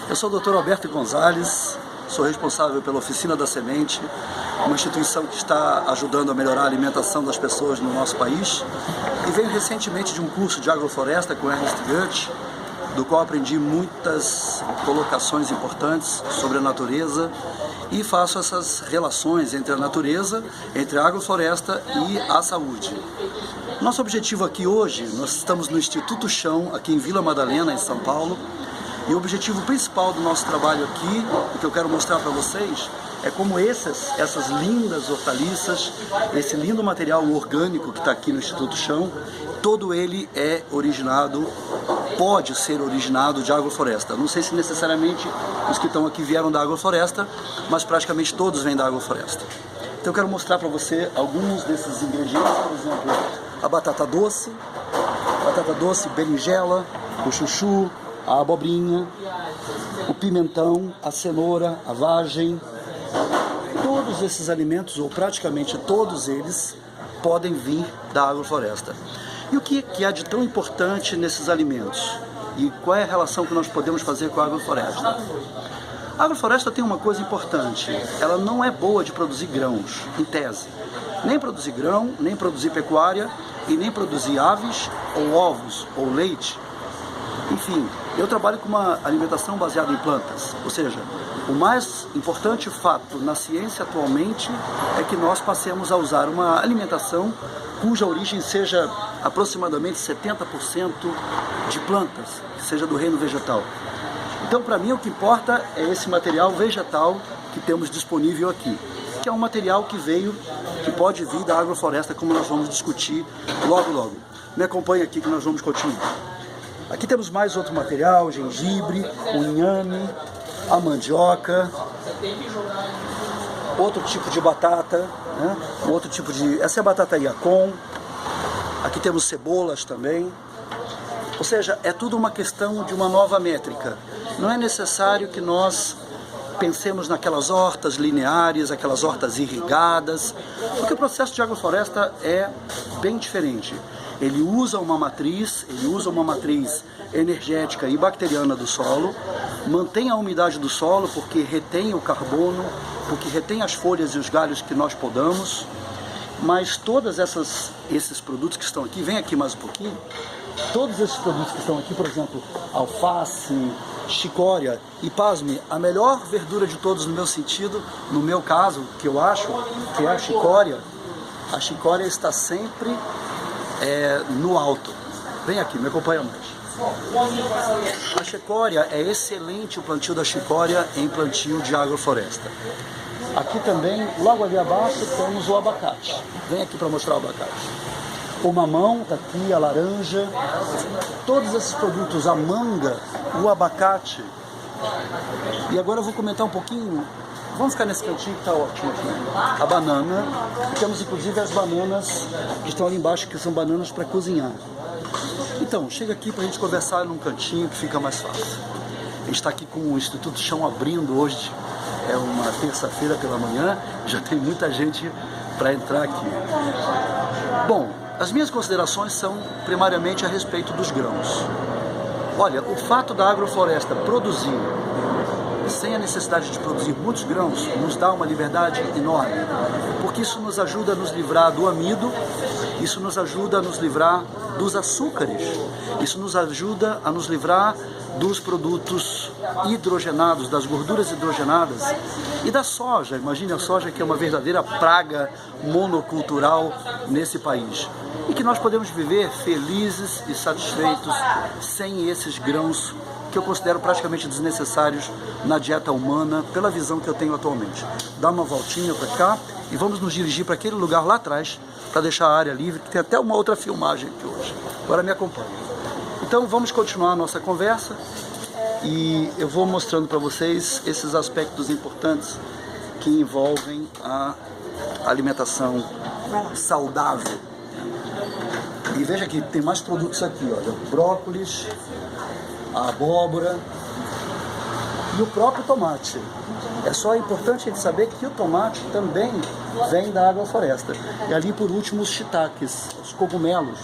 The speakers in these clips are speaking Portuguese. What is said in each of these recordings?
Eu sou o Dr. Alberto Gonzalez, sou responsável pela Oficina da Semente, uma instituição que está ajudando a melhorar a alimentação das pessoas no nosso país. E venho recentemente de um curso de agrofloresta com Ernest Goethe, do qual aprendi muitas colocações importantes sobre a natureza e faço essas relações entre a natureza, entre a agrofloresta e a saúde. Nosso objetivo aqui hoje, nós estamos no Instituto Chão, aqui em Vila Madalena, em São Paulo, e o objetivo principal do nosso trabalho aqui, o que eu quero mostrar para vocês, é como essas lindas hortaliças, esse lindo material orgânico que está aqui no Instituto Chão, todo ele é originado, pode ser originado de agrofloresta. Não sei se necessariamente os que estão aqui vieram da agrofloresta, mas praticamente todos vêm da agrofloresta. Então eu quero mostrar para você alguns desses ingredientes, por exemplo, a batata doce, berinjela, o chuchu, a abobrinha, o pimentão, a cenoura, a vagem. Todos esses alimentos, ou praticamente todos eles, podem vir da agrofloresta. E o que há de tão importante nesses alimentos? E qual é a relação que nós podemos fazer com a agrofloresta? A agrofloresta tem uma coisa importante, ela não é boa de produzir grãos, em tese. Nem produzir grão, nem produzir pecuária, e nem produzir aves, ou ovos, ou leite. Enfim, eu trabalho com uma alimentação baseada em plantas, ou seja, o mais importante fato na ciência atualmente é que nós passemos a usar uma alimentação cuja origem seja aproximadamente 70% de plantas, que seja do reino vegetal. Então, para mim, o que importa é esse material vegetal que temos disponível aqui, que é um material que pode vir da agrofloresta, como nós vamos discutir logo. Me acompanhe aqui que nós vamos continuar. Aqui temos mais outro material, gengibre, o inhame, a mandioca, outro tipo de batata, né? Essa é a batata yacon. Aqui temos cebolas também. Ou seja, é tudo uma questão de uma nova métrica. Não é necessário que nós pensemos naquelas hortas lineares, aquelas hortas irrigadas, porque o processo de agrofloresta é bem diferente. Ele usa uma matriz energética e bacteriana do solo, mantém a umidade do solo porque retém o carbono, porque retém as folhas e os galhos que nós podamos, mas todos esses produtos que estão aqui, vem aqui mais um pouquinho, todos esses produtos que estão aqui, por exemplo, alface, chicória, e pasme, a melhor verdura de todos no meu sentido, no meu caso, que eu acho, que é a chicória está sempre no alto. Vem aqui, me acompanha mais. A chicória é excelente, o plantio da chicória em plantio de agrofloresta. Aqui também, logo ali abaixo, temos o abacate. Vem aqui para mostrar o abacate. O mamão está aqui, a laranja, todos esses produtos, a manga, o abacate. E agora eu vou comentar um pouquinho, vamos ficar nesse cantinho que está ótimo aqui. A banana, e temos inclusive as bananas que estão ali embaixo, que são bananas para cozinhar. Então, chega aqui para a gente conversar num cantinho que fica mais fácil. A gente está aqui com o Instituto Chão abrindo hoje, é uma terça-feira pela manhã, já tem muita gente para entrar aqui. Bom, as minhas considerações são primariamente a respeito dos grãos. Olha, o fato da agrofloresta produzir sem a necessidade de produzir muitos grãos nos dá uma liberdade enorme, porque isso nos ajuda a nos livrar do amido, isso nos ajuda a nos livrar dos açúcares, isso nos ajuda a nos livrar dos produtos hidrogenados, das gorduras hidrogenadas e da soja. Imagine a soja, que é uma verdadeira praga monocultural nesse país. E que nós podemos viver felizes e satisfeitos sem esses grãos que eu considero praticamente desnecessários na dieta humana, pela visão que eu tenho atualmente. Dá uma voltinha para cá e vamos nos dirigir para aquele lugar lá atrás, para deixar a área livre, que tem até uma outra filmagem aqui hoje. Agora me acompanhe. Então vamos continuar a nossa conversa e eu vou mostrando para vocês esses aspectos importantes que envolvem a alimentação saudável. E veja que tem mais produtos aqui, olha, brócolis, a abóbora e o próprio tomate. É só importante a gente saber que o tomate também vem da agrofloresta. E ali, por último, os shiitakes, os cogumelos.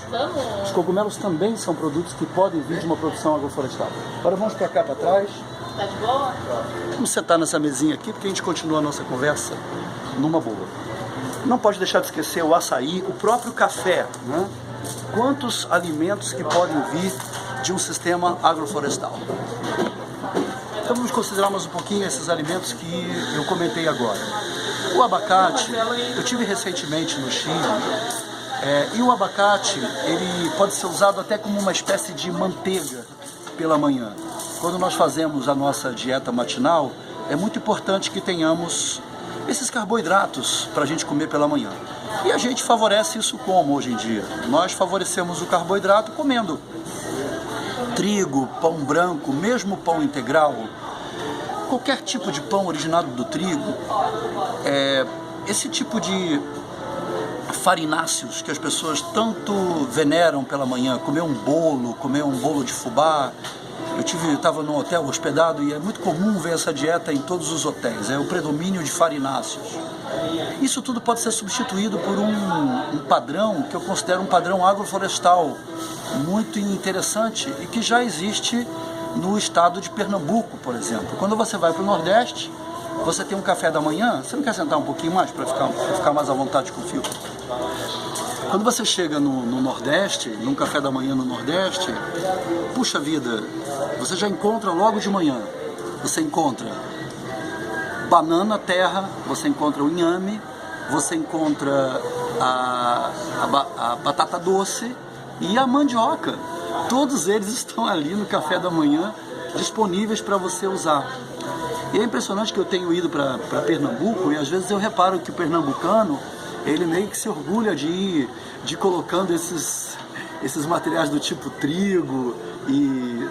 Os cogumelos também são produtos que podem vir de uma produção agroflorestal. Agora vamos para cá para trás. Tá de boa? Vamos sentar nessa mesinha aqui, porque a gente continua a nossa conversa numa boa. Não pode deixar de esquecer o açaí, o próprio café, né? Quantos alimentos que podem vir de um sistema agroflorestal? Então vamos considerar mais um pouquinho esses alimentos que eu comentei agora. O abacate, eu tive recentemente no Chile, e o abacate, ele pode ser usado até como uma espécie de manteiga pela manhã. Quando nós fazemos a nossa dieta matinal, é muito importante que tenhamos esses carboidratos para a gente comer pela manhã. E a gente favorece isso como hoje em dia? Nós favorecemos o carboidrato comendo trigo, pão branco, mesmo pão integral, qualquer tipo de pão originado do trigo, esse tipo de farináceos que as pessoas tanto veneram pela manhã, comer um bolo de fubá. Eu estava num hotel hospedado e é muito comum ver essa dieta em todos os hotéis, é o predomínio de farináceos. Isso tudo pode ser substituído por um padrão que eu considero um padrão agroflorestal muito interessante e que já existe no estado de Pernambuco, por exemplo. Quando você vai para o Nordeste, você tem um café da manhã, você não quer sentar um pouquinho mais para ficar mais à vontade com o fio? Quando você chega no Nordeste, num café da manhã no Nordeste, puxa vida, você já encontra logo de manhã, você encontra banana terra, você encontra o inhame, você encontra a batata doce e a mandioca. Todos eles estão ali no café da manhã, disponíveis para você usar. E é impressionante que eu tenho ido para Pernambuco e às vezes eu reparo que o pernambucano, ele meio que se orgulha de ir colocando esses materiais do tipo trigo e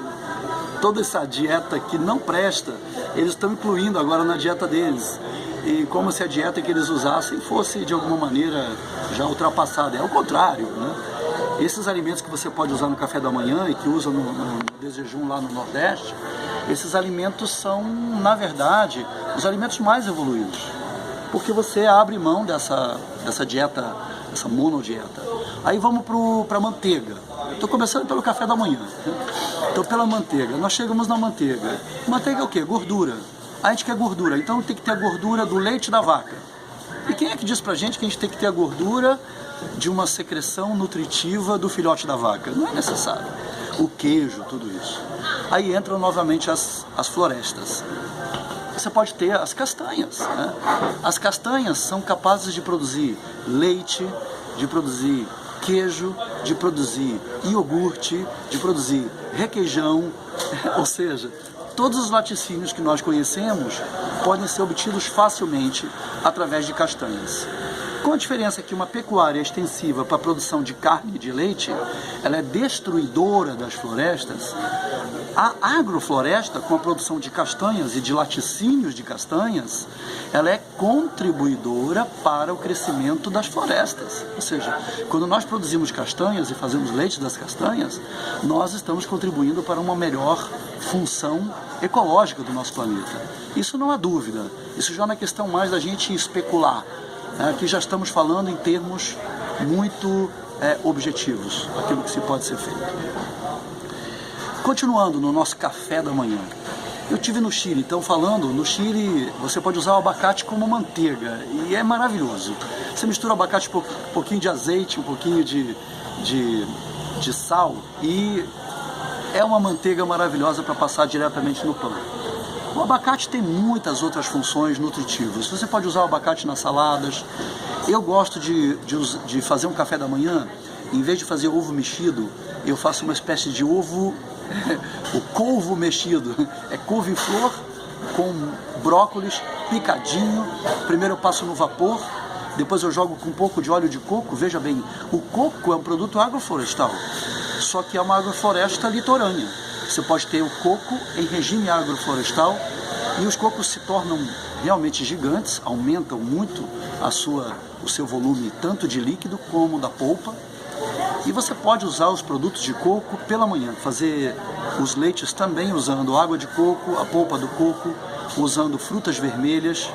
toda essa dieta que não presta, eles estão incluindo agora na dieta deles. E como se a dieta que eles usassem fosse de alguma maneira já ultrapassada. É o contrário, né? Esses alimentos que você pode usar no café da manhã e que usa no desjejum lá no Nordeste, esses alimentos são, na verdade, os alimentos mais evoluídos. Porque você abre mão dessa dieta, dessa monodieta. Aí vamos para a manteiga. Estou começando pelo café da manhã. Então, pela manteiga. Nós chegamos na manteiga. Manteiga é o quê? Gordura. A gente quer gordura. Então, tem que ter a gordura do leite da vaca. E quem é que diz pra gente que a gente tem que ter a gordura de uma secreção nutritiva do filhote da vaca? Não é necessário. O queijo, tudo isso. Aí entram novamente as florestas. Você pode ter as castanhas, né? As castanhas são capazes de produzir leite, de produzir queijo, de produzir iogurte, de produzir requeijão, ou seja, todos os laticínios que nós conhecemos podem ser obtidos facilmente através de castanhas. Com a diferença que uma pecuária extensiva para a produção de carne e de leite, ela é destruidora das florestas, a agrofloresta, com a produção de castanhas e de laticínios de castanhas, ela é contribuidora para o crescimento das florestas. Ou seja, quando nós produzimos castanhas e fazemos leite das castanhas, nós estamos contribuindo para uma melhor função ecológica do nosso planeta. Isso não há dúvida, isso já não é questão mais da gente especular. Aqui já estamos falando em termos muito objetivos, aquilo que se pode ser feito. Continuando no nosso café da manhã, eu estive no Chile, então no Chile você pode usar o abacate como manteiga e é maravilhoso. Você mistura o abacate com um pouquinho de azeite, um pouquinho de sal e é uma manteiga maravilhosa para passar diretamente no pão. O abacate tem muitas outras funções nutritivas. Você pode usar o abacate nas saladas. Eu gosto de fazer um café da manhã, em vez de fazer ovo mexido, eu faço uma espécie de ovo, o couve mexido. É couve-flor com brócolis picadinho. Primeiro eu passo no vapor, depois eu jogo com um pouco de óleo de coco. Veja bem, o coco é um produto agroflorestal, só que é uma agrofloresta litorânea. Você pode ter o coco em regime agroflorestal e os cocos se tornam realmente gigantes, aumentam muito o seu volume tanto de líquido como da polpa. E você pode usar os produtos de coco pela manhã, fazer os leites também usando água de coco, a polpa do coco, usando frutas vermelhas.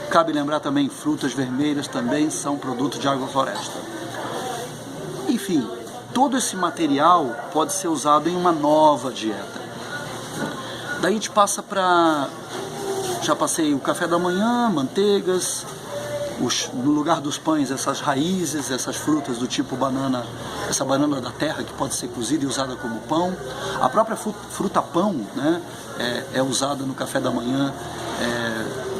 Cabe lembrar também, frutas vermelhas também são produto de agrofloresta. Enfim, todo esse material pode ser usado em uma nova dieta. Daí a gente passa para... Já passei o café da manhã, manteigas, no lugar dos pães, essas raízes, essas frutas do tipo banana, essa banana da terra que pode ser cozida e usada como pão. A própria fruta pão, né, é usada no café da manhã,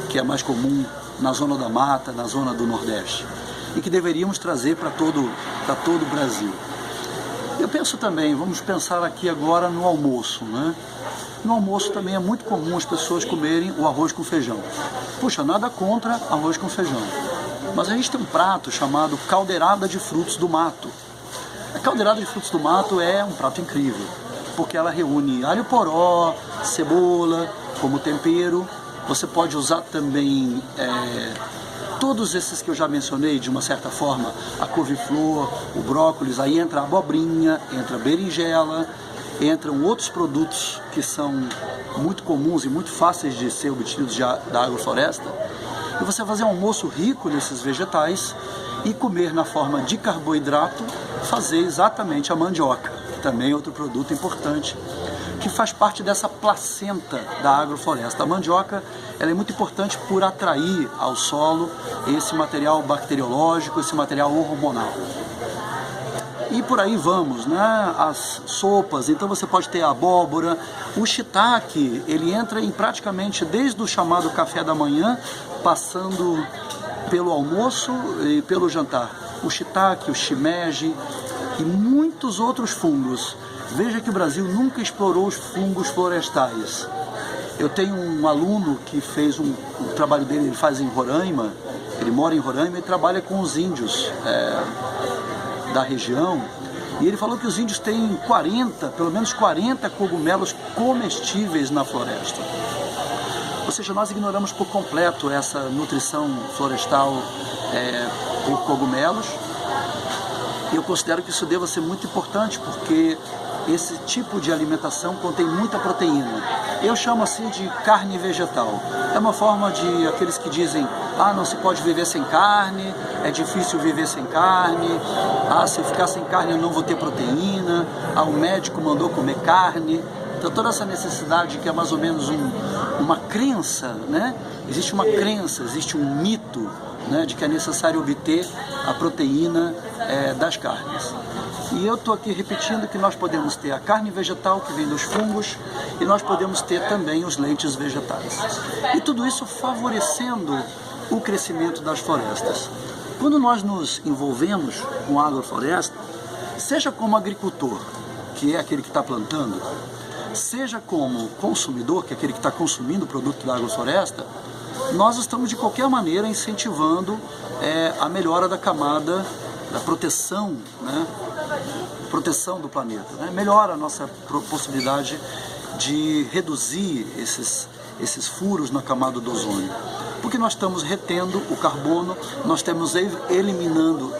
que é mais comum na zona da mata, na zona do Nordeste, e que deveríamos trazer para todo o Brasil. Eu penso também, vamos pensar aqui agora no almoço, né? No almoço também é muito comum as pessoas comerem o arroz com feijão. Puxa, nada contra arroz com feijão. Mas a gente tem um prato chamado caldeirada de frutos do mato. A caldeirada de frutos do mato é um prato incrível, porque ela reúne alho poró, cebola como tempero. Você pode usar também todos esses que eu já mencionei, de uma certa forma, a couve-flor, o brócolis, aí entra a abobrinha, entra a berinjela, entram outros produtos que são muito comuns e muito fáceis de ser obtidos da agrofloresta, e você fazer um almoço rico nesses vegetais e comer na forma de carboidrato, fazer exatamente a mandioca, que também é outro produto importante, que faz parte dessa placenta da agrofloresta. A mandioca, ela é muito importante por atrair ao solo esse material bacteriológico, esse material hormonal. E por aí vamos, né? As sopas, então você pode ter a abóbora, o shiitake, ele entra em praticamente desde o chamado café da manhã, passando pelo almoço e pelo jantar. O shiitake, o shimeji e muitos outros fungos. Veja que o Brasil nunca explorou os fungos florestais. Eu tenho um aluno que fez o trabalho dele, ele faz em Roraima, ele mora em Roraima e trabalha com os índios da região, e ele falou que os índios têm pelo menos 40 cogumelos comestíveis na floresta. Ou seja, nós ignoramos por completo essa nutrição florestal por cogumelos, e eu considero que isso deva ser muito importante, porque esse tipo de alimentação contém muita proteína. Eu chamo assim de carne vegetal. É uma forma de aqueles que dizem: ah, não se pode viver sem carne, é difícil viver sem carne, ah, se eu ficar sem carne eu não vou ter proteína, ah, o médico mandou comer carne. Então toda essa necessidade que é mais ou menos uma crença, né? Existe uma crença, existe um mito, né, de que é necessário obter a proteína das carnes. E eu estou aqui repetindo que nós podemos ter a carne vegetal que vem dos fungos e nós podemos ter também os leites vegetais. E tudo isso favorecendo o crescimento das florestas. Quando nós nos envolvemos com a agrofloresta, seja como agricultor, que é aquele que está plantando, seja como consumidor, que é aquele que está consumindo o produto da agrofloresta, nós estamos de qualquer maneira incentivando a melhora da camada, da proteção, né? Proteção do planeta, né? Melhora a nossa possibilidade de reduzir esses furos na camada do ozônio, porque nós estamos retendo o carbono, nós estamos eliminando,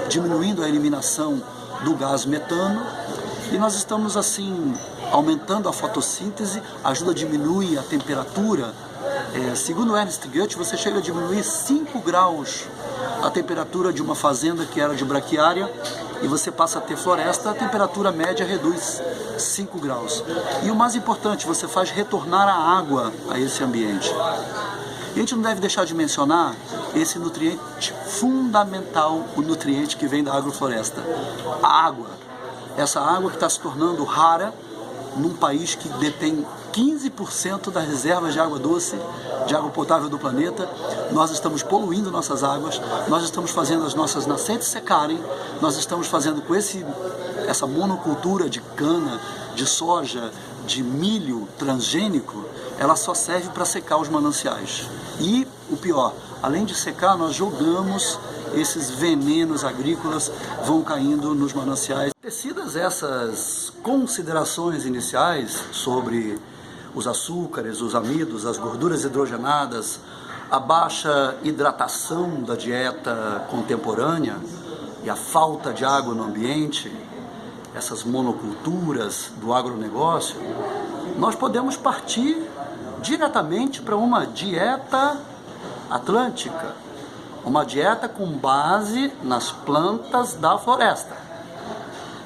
diminuindo a eliminação do gás metano, e nós estamos assim aumentando a fotossíntese, ajuda a diminuir a temperatura. Segundo Ernst Goethe, você chega a diminuir 5 graus a temperatura de uma fazenda que era de braquiária, e você passa a ter floresta, a temperatura média reduz 5 graus. E o mais importante, você faz retornar a água a esse ambiente. E a gente não deve deixar de mencionar esse nutriente fundamental, o nutriente que vem da agrofloresta, a água. Essa água que está se tornando rara num país que detém 15% das reservas de água doce, de água potável do planeta. Nós estamos poluindo nossas águas, nós estamos fazendo as nossas nascentes secarem, nós estamos fazendo com essa monocultura de cana, de soja, de milho transgênico, ela só serve para secar os mananciais. E o pior, além de secar, nós jogamos esses venenos agrícolas, vão caindo nos mananciais. Tecidas essas considerações iniciais sobre os açúcares, os amidos, as gorduras hidrogenadas, a baixa hidratação da dieta contemporânea e a falta de água no ambiente, essas monoculturas do agronegócio, nós podemos partir diretamente para uma dieta atlântica, uma dieta com base nas plantas da floresta.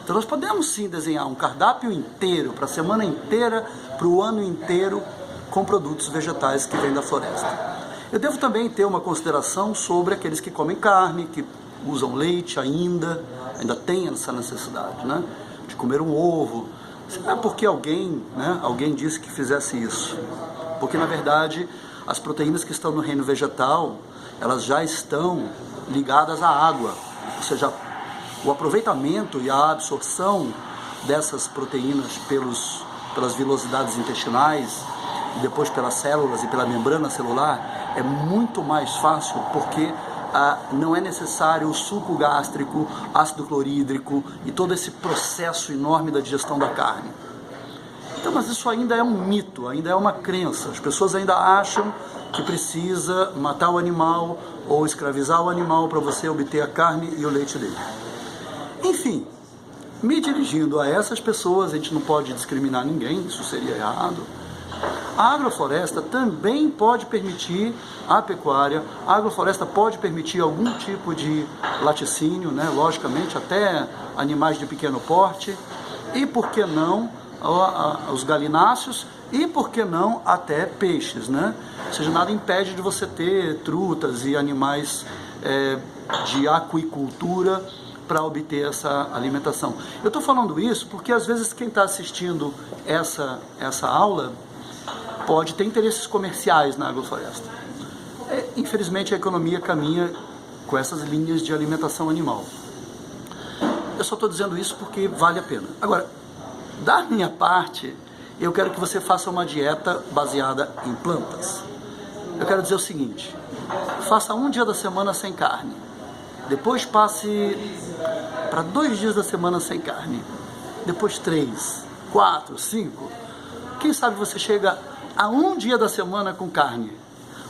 Então nós podemos sim desenhar um cardápio inteiro, para a semana inteira, para o ano inteiro, com produtos vegetais que vêm da floresta. Eu devo também ter uma consideração sobre aqueles que comem carne, que usam leite ainda tem essa necessidade, né, de comer um ovo. Não é porque alguém disse que fizesse isso. Porque, na verdade, as proteínas que estão no reino vegetal, elas já estão ligadas à água. Ou seja, o aproveitamento e a absorção dessas proteínas pelas vilosidades intestinais, e depois pelas células e pela membrana celular, é muito mais fácil, porque não é necessário o suco gástrico, ácido clorídrico e todo esse processo enorme da digestão da carne. Então, mas isso ainda é um mito, ainda é uma crença. As pessoas ainda acham que precisa matar o animal ou escravizar o animal para você obter a carne e o leite dele. Enfim, me dirigindo a essas pessoas, a gente não pode discriminar ninguém, isso seria errado. A agrofloresta também pode permitir a pecuária, a agrofloresta pode permitir algum tipo de laticínio, né, logicamente, até animais de pequeno porte, e por que não os galináceos, e por que não até peixes, né? Ou seja, nada impede de você ter trutas e animais de aquicultura para obter essa alimentação. Eu estou falando isso porque às vezes quem está assistindo essa aula pode ter interesses comerciais na agrofloresta. Infelizmente a economia caminha com essas linhas de alimentação animal. Eu só estou dizendo isso porque vale a pena. Agora, da minha parte, eu quero que você faça uma dieta baseada em plantas. Eu quero dizer o seguinte: faça um dia da semana sem carne, depois passe para 2 dias da semana sem carne, depois 3, 4, 5, quem sabe você chega a 1 dia da semana com carne.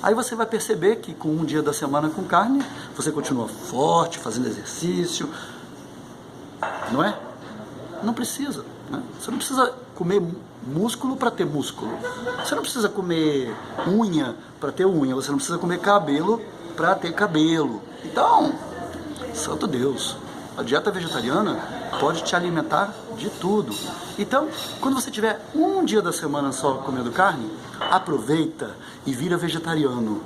Aí você vai perceber que com 1 dia da semana com carne, você continua forte, fazendo exercício, não é? Não precisa, né? Você não precisa comer músculo para ter músculo. Você não precisa comer unha para ter unha. Você não precisa comer cabelo para ter cabelo. Então, santo Deus, a dieta vegetariana pode te alimentar de tudo. Então, quando você tiver 1 dia da semana só comendo carne, aproveita e vira vegetariano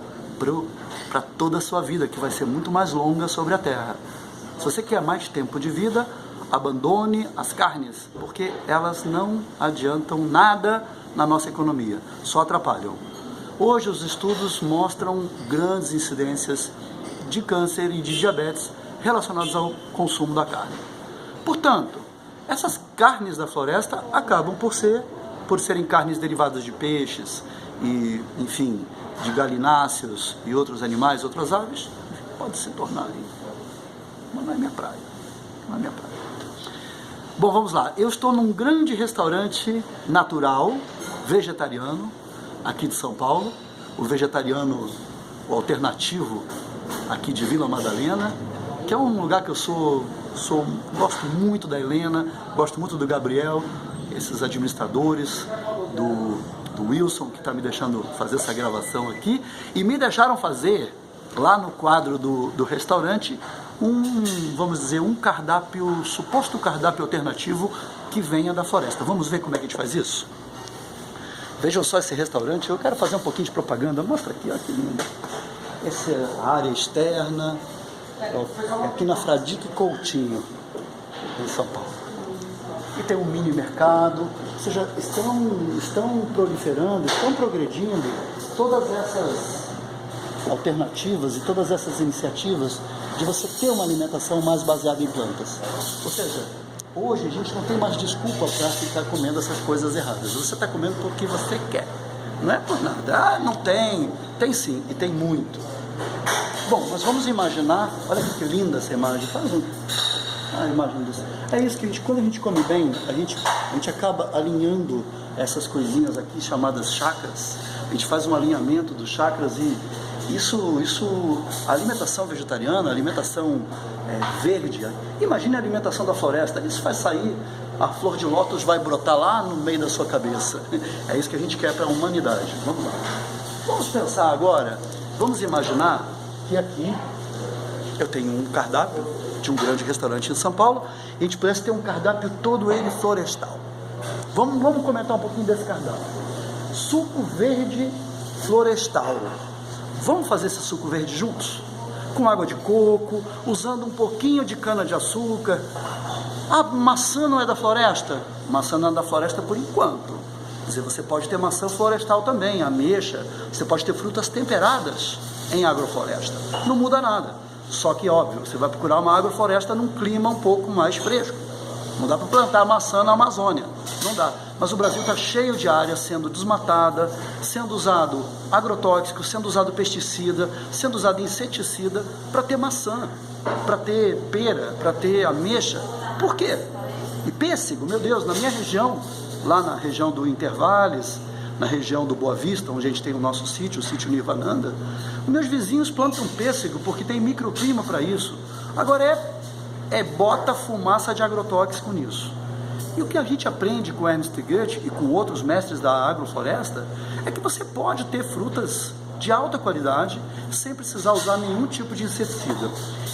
para toda a sua vida, que vai ser muito mais longa sobre a terra. Se você quer mais tempo de vida, abandone as carnes, porque elas não adiantam nada na nossa economia, só atrapalham. Hoje os estudos mostram grandes incidências de câncer e de diabetes relacionados ao consumo da carne. Portanto, essas carnes da floresta acabam por serem carnes derivadas de peixes e, enfim, de galináceos e outros animais, outras aves, pode se tornar ali. Mas não é minha praia, não é minha praia. Bom, vamos lá. Eu estou num grande restaurante natural, vegetariano, aqui de São Paulo, o vegetariano o alternativo aqui de Vila Madalena, que é um lugar que eu gosto muito da Helena, gosto muito do Gabriel, esses administradores, do Wilson, que está me deixando fazer essa gravação aqui, e me deixaram fazer, lá no quadro do restaurante, vamos dizer, um cardápio, suposto cardápio alternativo que venha da floresta. Vamos ver como é que a gente faz isso? Vejam só esse restaurante, eu quero fazer um pouquinho de propaganda, mostra aqui, olha que lindo. Essa é a área externa, aqui na Fradique Coutinho, em São Paulo. E tem um mini mercado, ou seja, estão proliferando, estão progredindo todas essas alternativas e todas essas iniciativas de você ter uma alimentação mais baseada em plantas. Ou seja, hoje a gente não tem mais desculpa para ficar comendo essas coisas erradas. Você está comendo porque você quer, não é por nada. Não tem, tem sim, e tem muito. Bom, mas vamos imaginar, olha que linda essa imagem, faz a imagem disso. É isso que quando a gente come bem, a gente acaba alinhando essas coisinhas aqui chamadas chakras. A gente faz um alinhamento dos chakras e a alimentação vegetariana, a alimentação verde, imagine a alimentação da floresta, isso vai sair, a flor de lótus vai brotar lá no meio da sua cabeça. É isso que a gente quer para a humanidade. Vamos lá. Vamos pensar agora, vamos imaginar que aqui eu tenho um cardápio de de um grande restaurante em São Paulo, e a gente pudesse ter um cardápio todo ele florestal. Vamos comentar um pouquinho desse cardápio. Suco verde florestal. Vamos fazer esse suco verde juntos? Com água de coco, usando um pouquinho de cana-de-açúcar. A maçã não é da floresta? Maçã não é da floresta por enquanto. Quer dizer, você pode ter maçã florestal também, ameixa, você pode ter frutas temperadas em agrofloresta. Não muda nada. Só que, óbvio, você vai procurar uma agrofloresta num clima um pouco mais fresco. Não dá para plantar maçã na Amazônia, não dá. Mas o Brasil está cheio de áreas sendo desmatada, sendo usado agrotóxico, sendo usado pesticida, sendo usado inseticida para ter maçã, para ter pera, para ter ameixa. Por quê? E pêssego, meu Deus, na minha região, lá na região do Intervales, na região do Boa Vista, onde a gente tem o nosso sítio, o sítio Nirvananda, meus vizinhos plantam pêssego porque tem microclima para isso. Agora bota fumaça de agrotóxico nisso. E o que a gente aprende com Ernst Goethe e com outros mestres da agrofloresta é que você pode ter frutas de alta qualidade sem precisar usar nenhum tipo de inseticida.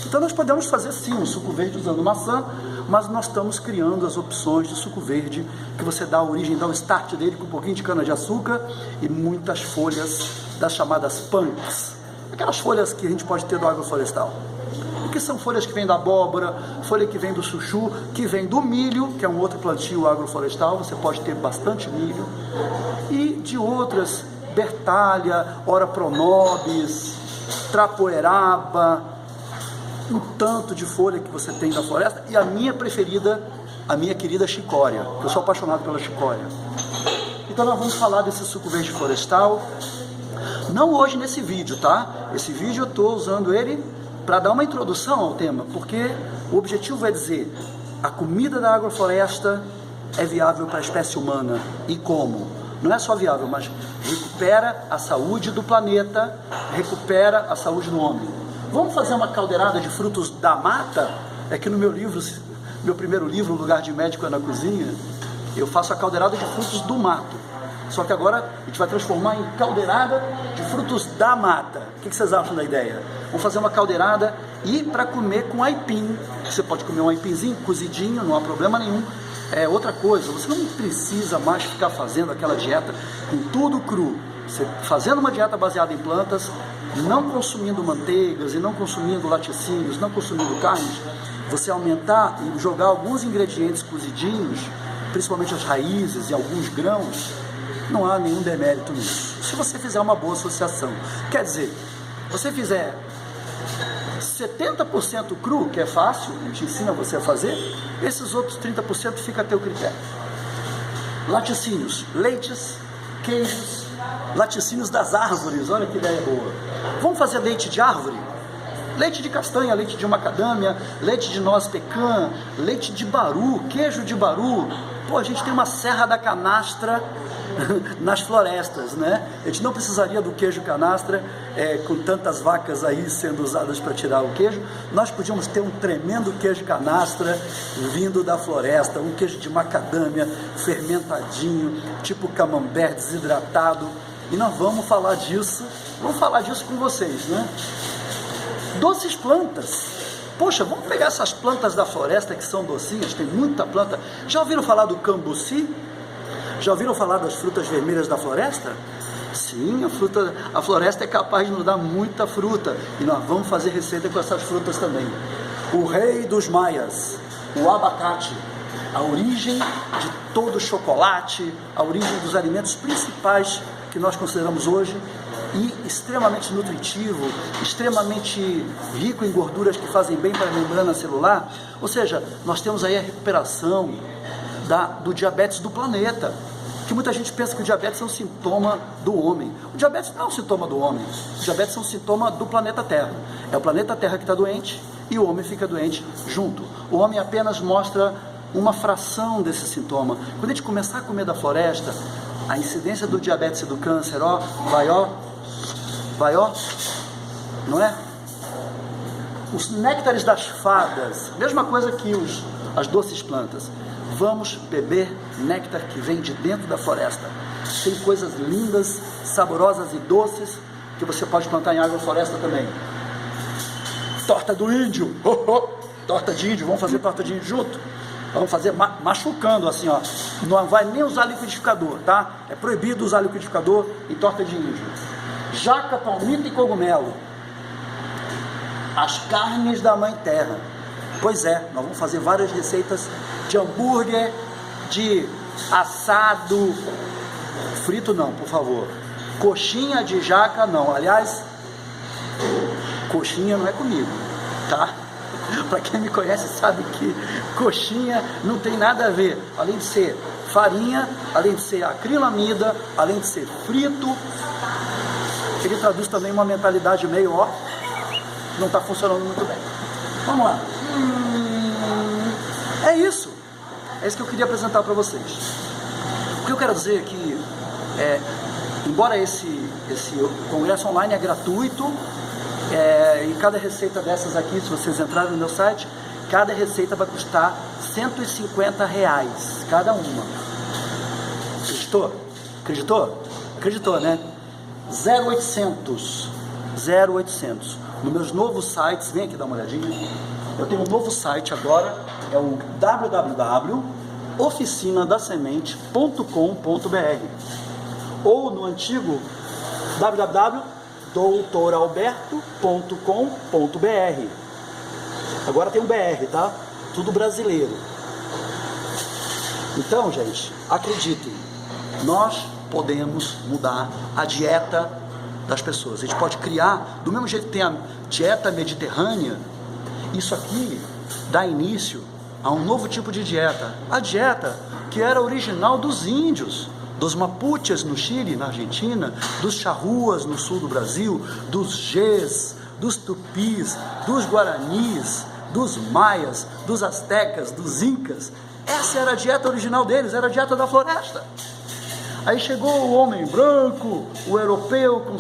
Então nós podemos fazer sim um suco verde usando maçã, mas nós estamos criando as opções de suco verde que você dá a origem, dá o start dele com um pouquinho de cana-de-açúcar e muitas folhas das chamadas punks, aquelas folhas que a gente pode ter do agroflorestal. Que são folhas que vêm da abóbora, folha que vem do chuchu, que vem do milho, que é um outro plantio agroflorestal, você pode ter bastante milho, e de outras, bertalha, ora pronobis, trapoeraba, um tanto de folha que você tem da floresta, e a minha preferida, a minha querida chicória, que eu sou apaixonado pela chicória. Então nós vamos falar desse suco verde florestal, não hoje nesse vídeo, tá? Esse vídeo eu estou usando ele para dar uma introdução ao tema, porque o objetivo é dizer, a comida da agrofloresta é viável para a espécie humana. E como? Não é só viável, mas recupera a saúde do planeta, recupera a saúde do homem. Vamos fazer uma caldeirada de frutos da mata? É que no meu livro, meu primeiro livro, O Lugar de Médico é na Cozinha, eu faço a caldeirada de frutos do mato. Só que agora a gente vai transformar em caldeirada de frutos da mata. O que vocês acham da ideia? Vamos fazer uma caldeirada e para comer com aipim. Você pode comer um aipimzinho cozidinho, não há problema nenhum. É outra coisa, você não precisa mais ficar fazendo aquela dieta com tudo cru. Você fazendo uma dieta baseada em plantas, não consumindo manteigas e não consumindo laticínios, não consumindo carnes, você aumentar e jogar alguns ingredientes cozidinhos, principalmente as raízes e alguns grãos, não há nenhum demérito nisso. Se você fizer uma boa associação, quer dizer, você fizer 70% cru, que é fácil, a gente ensina você a fazer, esses outros 30% fica a teu critério. Laticínios, leites, queijos, laticínios das árvores, olha que ideia boa. Vamos fazer leite de árvore? Leite de castanha, leite de macadâmia, leite de noz pecan, leite de baru, queijo de baru. Pô, a gente tem uma serra da canastra nas florestas, né? A gente não precisaria do queijo canastra com tantas vacas aí sendo usadas para tirar o queijo. Nós podíamos ter um tremendo queijo canastra vindo da floresta, um queijo de macadâmia fermentadinho, tipo camembert desidratado. E nós vamos falar disso com vocês, né? Doces plantas. Poxa, vamos pegar essas plantas da floresta que são docinhas, tem muita planta. Já ouviram falar do cambuci? Já ouviram falar das frutas vermelhas da floresta? Sim, a floresta é capaz de nos dar muita fruta. E nós vamos fazer receita com essas frutas também. O rei dos maias, o abacate, a origem de todo o chocolate, a origem dos alimentos principais que nós consideramos hoje, e extremamente nutritivo, extremamente rico em gorduras que fazem bem para a membrana celular. Ou seja, nós temos aí a recuperação do diabetes do planeta, que muita gente pensa que o diabetes é um sintoma do homem. O diabetes não é um sintoma do homem, o diabetes é um sintoma do planeta Terra. É o planeta Terra que está doente e o homem fica doente junto. O homem apenas mostra uma fração desse sintoma. Quando a gente começar a comer da floresta, a incidência do diabetes e do câncer, vai, não é? Os néctares das fadas, mesma coisa que as doces plantas. Vamos beber néctar que vem de dentro da floresta. Tem coisas lindas, saborosas e doces que você pode plantar em agrofloresta também. Torta do índio, Torta de índio, vamos fazer torta de índio junto? Vamos fazer machucando assim, ó. Não vai nem usar liquidificador, tá? É proibido usar liquidificador em torta de índio. Jaca, palmito e cogumelo. As carnes da mãe terra. Pois é, nós vamos fazer várias receitas de hambúrguer, de assado, frito não, por favor. Coxinha de jaca não. Aliás, coxinha não é comigo, tá? Para quem me conhece sabe que coxinha não tem nada a ver, além de ser farinha, além de ser acrilamida, além de ser frito, ele traduz também uma mentalidade meio, ó, não está funcionando muito bem. Vamos lá. É isso que eu queria apresentar para vocês. O que eu quero dizer é que, embora esse congresso online é gratuito, e cada receita dessas aqui, se vocês entrarem no meu site, cada receita vai custar R$150 cada uma. Acreditou, né? 0,800. Nos meus novos sites, vem aqui dar uma olhadinha. Eu tenho um novo site agora, é o www.oficinadasemente.com.br, ou no antigo www.doutoralberto.com.br. Agora tem um BR, tá? Tudo brasileiro. Então, gente, acreditem, nós podemos mudar a dieta das pessoas. A gente pode criar, do mesmo jeito que tem a dieta mediterrânea, isso aqui dá início a um novo tipo de dieta. A dieta que era original dos índios, dos mapuches no Chile, na Argentina, dos charruas no sul do Brasil, dos gés, dos tupis, dos guaranis, dos maias, dos astecas, dos incas. Essa era a dieta original deles, era a dieta da floresta. Aí chegou o homem branco, o europeu, com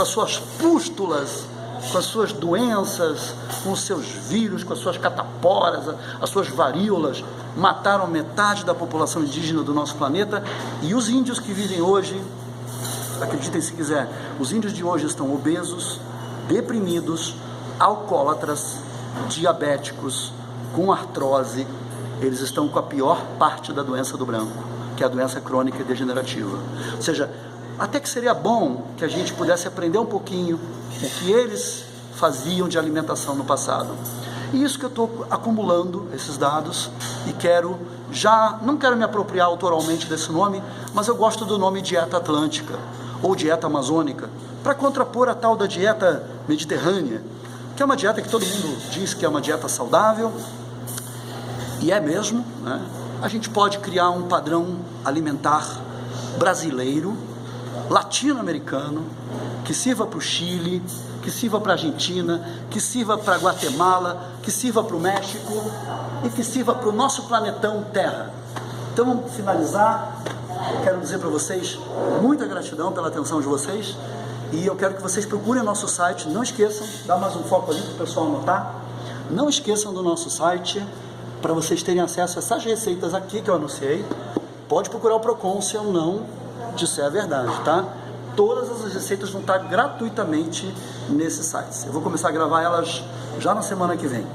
as suas pústulas, com as suas doenças, com os seus vírus, com as suas cataporas, as suas varíolas, mataram metade da população indígena do nosso planeta. E os índios que vivem hoje, acreditem se quiser, os índios de hoje estão obesos, deprimidos, alcoólatras, diabéticos, com artrose. Eles estão com a pior parte da doença do branco, que é a doença crônica e degenerativa. Ou seja, até que seria bom que a gente pudesse aprender um pouquinho o que eles faziam de alimentação no passado. E isso que eu estou acumulando, esses dados, e não quero me apropriar autoralmente desse nome, mas eu gosto do nome dieta atlântica, ou dieta amazônica, para contrapor a tal da dieta mediterrânea, que é uma dieta que todo mundo diz que é uma dieta saudável, e é mesmo, né? A gente pode criar um padrão alimentar brasileiro, latino-americano, que sirva para o Chile, que sirva para a Argentina, que sirva para Guatemala, que sirva para o México e que sirva para o nosso planetão Terra. Então, vamos finalizar. Quero dizer para vocês muita gratidão pela atenção de vocês, e eu quero que vocês procurem o nosso site. Não esqueçam, dá mais um foco ali para o pessoal anotar. Não esqueçam do nosso site, para vocês terem acesso a essas receitas aqui que eu anunciei. Pode procurar o Procon se eu não disser a verdade, tá? Todas as receitas vão estar gratuitamente nesses sites. Eu vou começar a gravar elas já na semana que vem.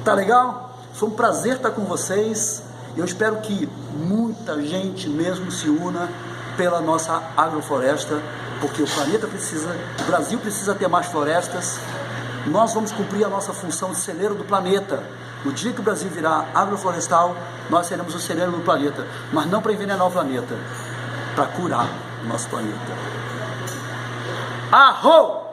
Tá legal? Foi um prazer estar com vocês. Eu espero que muita gente mesmo se una pela nossa agrofloresta, porque o planeta precisa, o Brasil precisa ter mais florestas. Nós vamos cumprir a nossa função de celeiro do planeta. No dia que o Brasil virar agroflorestal, nós seremos o celeiro do planeta, mas não para envenenar o planeta, para curar o nosso planeta. Arro!